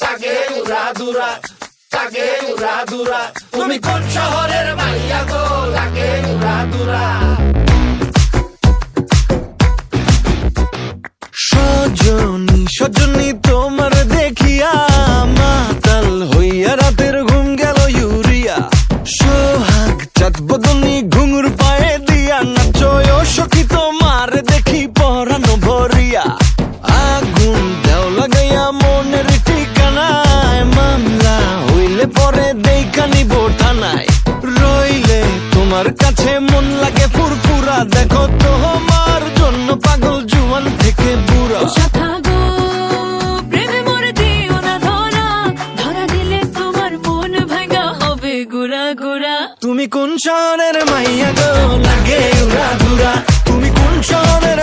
লাগে উড়াদুরা, লাগে উড়াদুরা। তুমি কোন শহরের মাইয়া গো, লাগে উড়াদুরা। সজনী সজনী তোমার দেখিয়া মাতাল হইয়া রাতের ঘুম গেল ইউরিয়া। সোহাগ চাঁদ বদনী ঘুঙুর পায়ে দিয়া নাচয় সখী তোমার দেখি পরানো ভরিয়া। আগুন দেও লাগাইয়া মনের ঠিকানায়, মামলা হইলে পরে দেইখা নিব থানায়। রইলে তোমার কাছে মন লাগে ফুরফুরা, দেখো তোমার জন্য পাগল জুয়ান থেকে বুড়া। তুমি কোন শহরের মাইয়া গো, লাগে উড়াদুরা। তুমি কোন শহরের